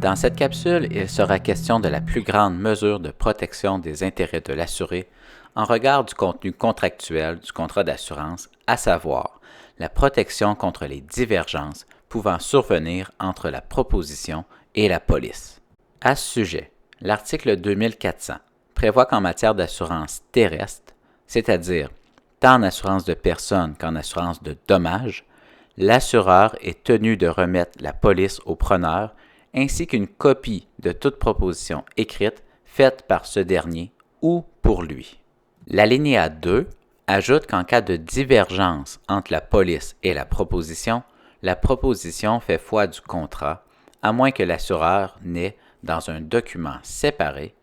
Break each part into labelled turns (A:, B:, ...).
A: Dans cette capsule, il sera question de la plus grande mesure de protection des intérêts de l'assuré en regard du contenu contractuel du contrat d'assurance, à savoir la protection contre les divergences pouvant survenir entre la proposition et la police. À ce sujet, l'article 2400 prévoit qu'en matière d'assurance terrestre, c'est-à-dire tant en assurance de personnes qu'en assurance de dommages, l'assureur est tenu de remettre la police au preneur ainsi qu'une copie de toute proposition écrite faite par ce dernier ou pour lui. L'alinéa 2 ajoute qu'en cas de divergence entre la police et la proposition fait foi du contrat, à moins que l'assureur n'ait, dans un document séparé,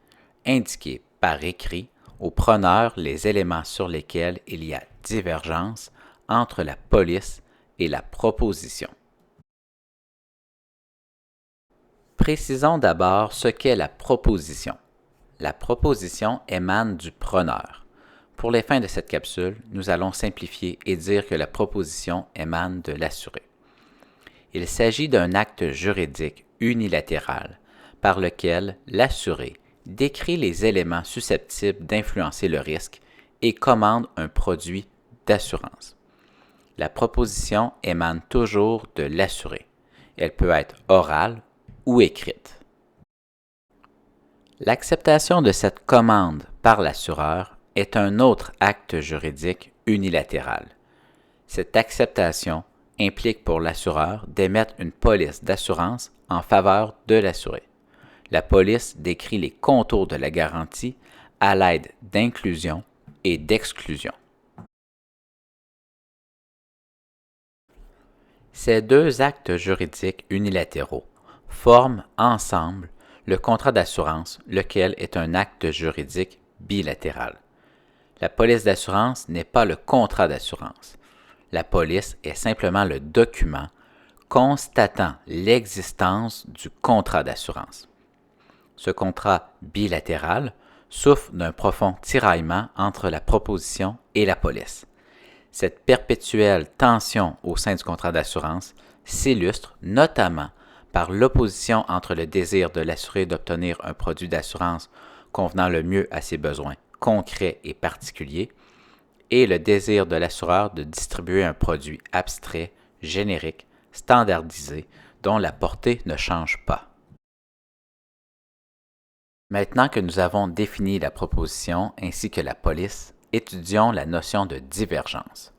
A: indiqué par écrit au preneur les éléments sur lesquels il y a divergence entre la police et la proposition. Précisons d'abord ce qu'est la proposition. La proposition émane du preneur. Pour les fins de cette capsule, nous allons simplifier et dire que la proposition émane de l'assuré. Il s'agit d'un acte juridique unilatéral par lequel l'assuré décrit les éléments susceptibles d'influencer le risque et commande un produit d'assurance. La proposition émane toujours de l'assuré. Elle peut être orale ou écrite. L'acceptation de cette commande par l'assureur est un autre acte juridique unilatéral. Cette acceptation implique pour l'assureur d'émettre une police d'assurance en faveur de l'assuré. La police décrit les contours de la garantie à l'aide d'inclusion et d'exclusion. Ces deux actes juridiques unilatéraux forment ensemble le contrat d'assurance, lequel est un acte juridique bilatéral. La police d'assurance n'est pas le contrat d'assurance. La police est simplement le document constatant l'existence du contrat d'assurance. Ce contrat bilatéral souffre d'un profond tiraillement entre la proposition et la police. Cette perpétuelle tension au sein du contrat d'assurance s'illustre notamment par l'opposition entre le désir de l'assuré d'obtenir un produit d'assurance convenant le mieux à ses besoins concrets et particuliers et le désir de l'assureur de distribuer un produit abstrait, générique, standardisé, dont la portée ne change pas. Maintenant que nous avons défini la proposition ainsi que la police, étudions la notion de divergence.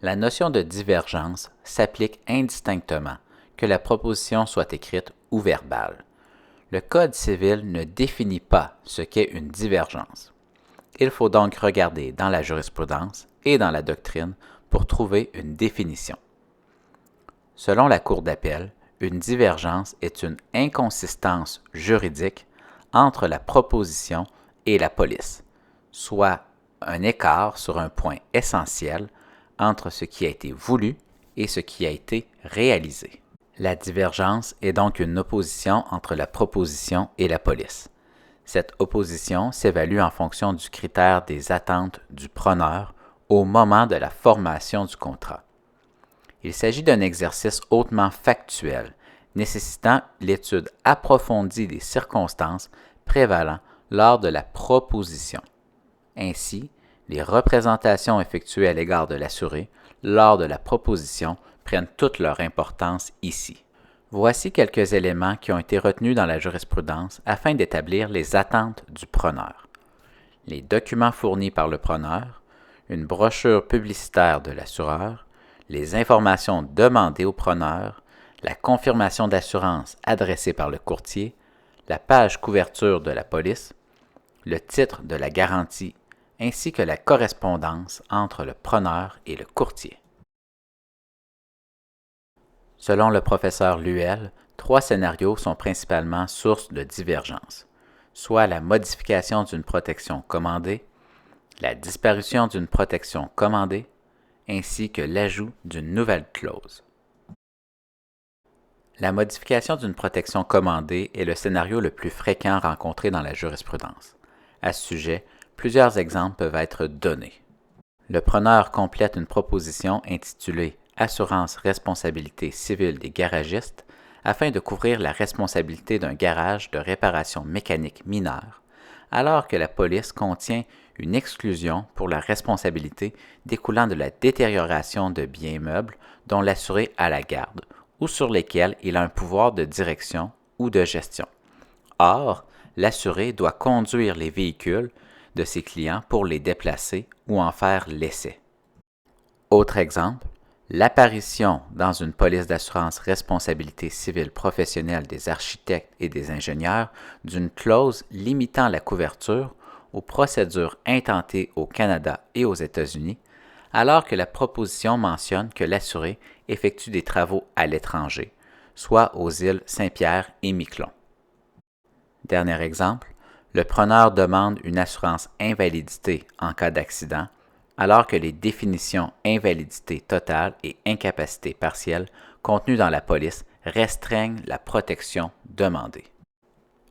A: La notion de divergence s'applique indistinctement que la proposition soit écrite ou verbale. Le Code civil ne définit pas ce qu'est une divergence. Il faut donc regarder dans la jurisprudence et dans la doctrine pour trouver une définition. Selon la Cour d'appel, une divergence est une inconsistance juridique entre la proposition et la police, soit un écart sur un point essentiel entre ce qui a été voulu et ce qui a été réalisé. La divergence est donc une opposition entre la proposition et la police. Cette opposition s'évalue en fonction du critère des attentes du preneur au moment de la formation du contrat. Il s'agit d'un exercice hautement factuel, nécessitant l'étude approfondie des circonstances prévalant lors de la proposition. Ainsi, les représentations effectuées à l'égard de l'assuré lors de la proposition prennent toute leur importance ici. Voici quelques éléments qui ont été retenus dans la jurisprudence afin d'établir les attentes du preneur. Les documents fournis par le preneur, une brochure publicitaire de l'assureur, les informations demandées au preneur, la confirmation d'assurance adressée par le courtier, la page couverture de la police, le titre de la garantie ainsi que la correspondance entre le preneur et le courtier. Selon le professeur Luel, 3 scénarios sont principalement source de divergence, soit la modification d'une protection commandée, la disparition d'une protection commandée, ainsi que l'ajout d'une nouvelle clause. La modification d'une protection commandée est le scénario le plus fréquent rencontré dans la jurisprudence. À ce sujet, plusieurs exemples peuvent être donnés. Le preneur complète une proposition intitulée « Assurance responsabilité civile des garagistes » afin de couvrir la responsabilité d'un garage de réparation mécanique mineure, alors que la police contient une exclusion pour la responsabilité découlant de la détérioration de biens meubles dont l'assuré a la garde ou sur lesquels il a un pouvoir de direction ou de gestion. Or, l'assuré doit conduire les véhicules de ses clients pour les déplacer ou en faire l'essai. Autre exemple, l'apparition dans une police d'assurance responsabilité civile professionnelle des architectes et des ingénieurs d'une clause limitant la couverture aux procédures intentées au Canada et aux États-Unis, alors que la proposition mentionne que l'assuré effectue des travaux à l'étranger, soit aux îles Saint-Pierre et Miquelon. Dernier exemple, le preneur demande une assurance invalidité en cas d'accident, alors que les définitions invalidité totale et incapacité partielle contenues dans la police restreignent la protection demandée.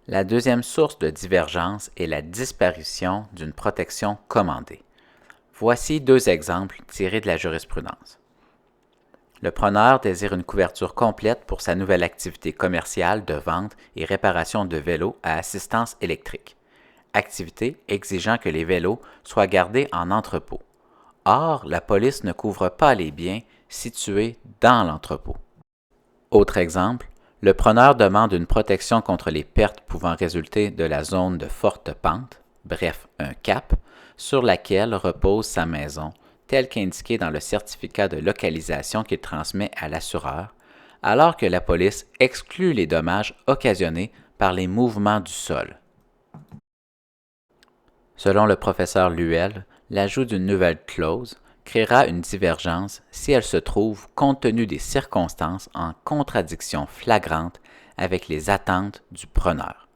A: La deuxième source de divergence est la disparition d'une protection commandée. Voici deux exemples tirés de la jurisprudence. Le preneur désire une couverture complète pour sa nouvelle activité commerciale de vente et réparation de vélos à assistance électrique, activité exigeant que les vélos soient gardés en entrepôt. Or, la police ne couvre pas les biens situés dans l'entrepôt. Autre exemple, le preneur demande une protection contre les pertes pouvant résulter de la zone de forte pente, bref, un cap, sur laquelle repose sa maison, tel qu'indiqué dans le certificat de localisation qu'il transmet à l'assureur, alors que la police exclut les dommages occasionnés par les mouvements du sol. Selon le professeur Luel, l'ajout d'une nouvelle clause créera une divergence si elle se trouve, compte tenu des circonstances, en contradiction flagrante avec les attentes du preneur.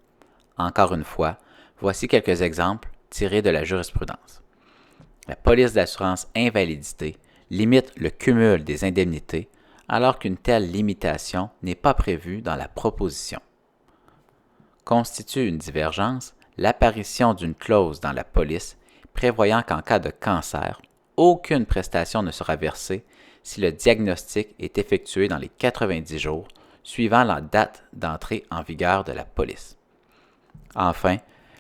A: Encore une fois, voici quelques exemples tirés de la jurisprudence. La police d'assurance invalidité limite le cumul des indemnités alors qu'une telle limitation n'est pas prévue dans la proposition. Constitue une divergence l'apparition d'une clause dans la police prévoyant qu'en cas de cancer, aucune prestation ne sera versée si le diagnostic est effectué dans les 90 jours suivant la date d'entrée en vigueur de la police. Enfin,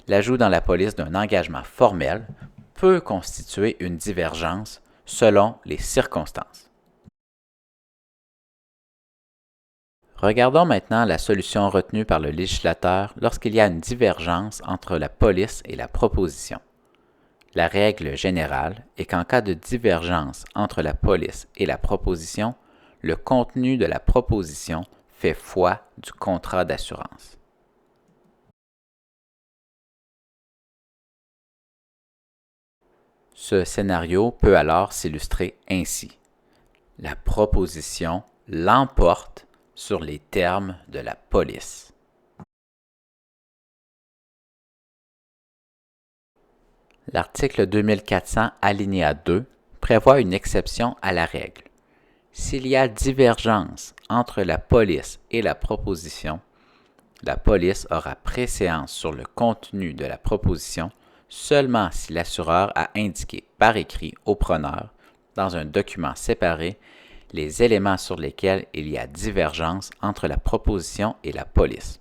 A: l'ajout dans la police d'un engagement formel peut constituer une divergence selon les circonstances. Regardons maintenant la solution retenue par le législateur lorsqu'il y a une divergence entre la police et la proposition. La règle générale est qu'en cas de divergence entre la police et la proposition, le contenu de la proposition fait foi du contrat d'assurance. Ce scénario peut alors s'illustrer ainsi. La proposition l'emporte sur les termes de la police. L'article 2400 alinéa 2 prévoit une exception à la règle. S'il y a divergence entre la police et la proposition, la police aura préséance sur le contenu de la proposition seulement si l'assureur a indiqué par écrit au preneur, dans un document séparé, les éléments sur lesquels il y a divergence entre la proposition et la police.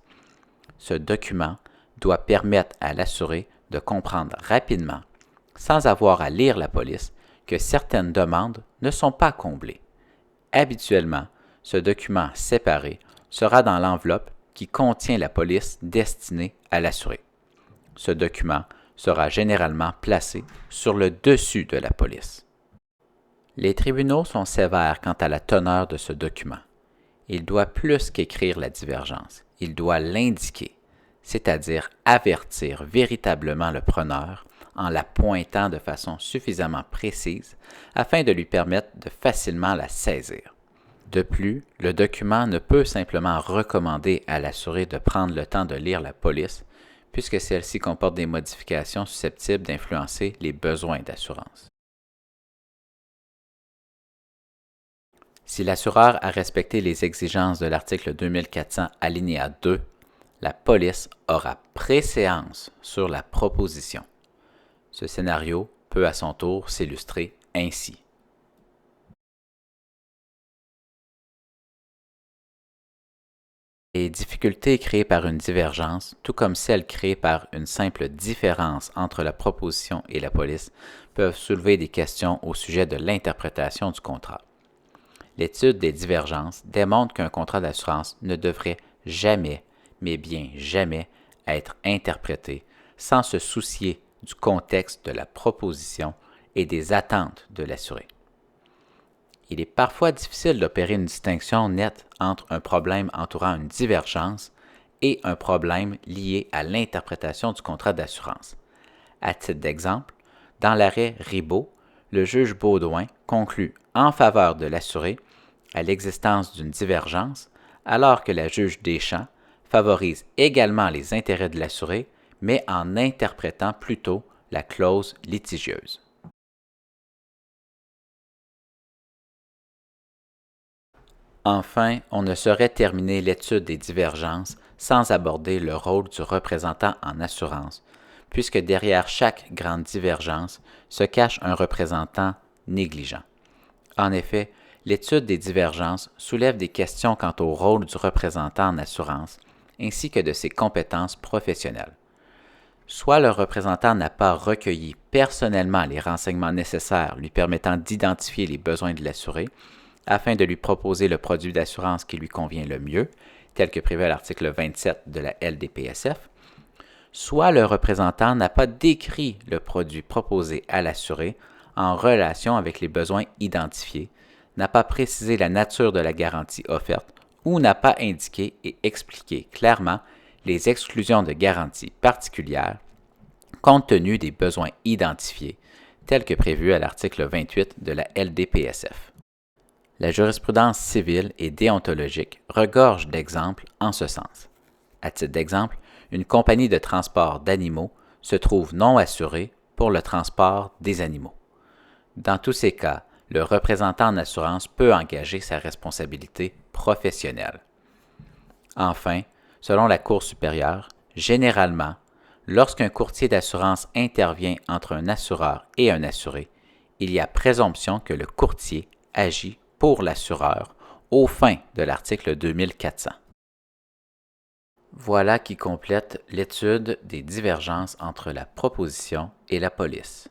A: Ce document doit permettre à l'assuré de comprendre rapidement, sans avoir à lire la police, que certaines demandes ne sont pas comblées. Habituellement, ce document séparé sera dans l'enveloppe qui contient la police destinée à l'assuré. Ce document sera généralement placé sur le dessus de la police. Les tribunaux sont sévères quant à la teneur de ce document. Il doit plus qu'écrire la divergence, il doit l'indiquer, c'est-à-dire avertir véritablement le preneur en la pointant de façon suffisamment précise afin de lui permettre de facilement la saisir. De plus, le document ne peut simplement recommander à l'assuré de prendre le temps de lire la police, puisque celle-ci comporte des modifications susceptibles d'influencer les besoins d'assurance. Si l'assureur a respecté les exigences de l'article 2400 alinéa 2, la police aura préséance sur la proposition. Ce scénario peut à son tour s'illustrer ainsi. Les difficultés créées par une divergence, tout comme celles créées par une simple différence entre la proposition et la police, peuvent soulever des questions au sujet de l'interprétation du contrat. L'étude des divergences démontre qu'un contrat d'assurance ne devrait jamais, mais bien jamais, être interprété sans se soucier du contexte de la proposition et des attentes de l'assuré. Il est parfois difficile d'opérer une distinction nette entre un problème entourant une divergence et un problème lié à l'interprétation du contrat d'assurance. À titre d'exemple, dans l'arrêt Ribot, le juge Baudouin conclut en faveur de l'assuré à l'existence d'une divergence, alors que la juge Deschamps favorise également les intérêts de l'assuré, mais en interprétant plutôt la clause litigieuse. Enfin, on ne saurait terminer l'étude des divergences sans aborder le rôle du représentant en assurance, puisque derrière chaque grande divergence se cache un représentant négligent. En effet, l'étude des divergences soulève des questions quant au rôle du représentant en assurance, ainsi que de ses compétences professionnelles. Soit le représentant n'a pas recueilli personnellement les renseignements nécessaires lui permettant d'identifier les besoins de l'assuré, afin de lui proposer le produit d'assurance qui lui convient le mieux, tel que prévu à l'article 27 de la LDPSF, soit le représentant n'a pas décrit le produit proposé à l'assuré en relation avec les besoins identifiés, n'a pas précisé la nature de la garantie offerte ou n'a pas indiqué et expliqué clairement les exclusions de garantie particulières compte tenu des besoins identifiés, tels que prévu à l'article 28 de la LDPSF. La jurisprudence civile et déontologique regorge d'exemples en ce sens. À titre d'exemple, une compagnie de transport d'animaux se trouve non assurée pour le transport des animaux. Dans tous ces cas, le représentant en assurance peut engager sa responsabilité professionnelle. Enfin, selon la Cour supérieure, généralement, lorsqu'un courtier d'assurance intervient entre un assureur et un assuré, il y a présomption que le courtier agit pour l'assureur aux fins de l'article 2400. Voilà qui complète l'étude des divergences entre la proposition et la police.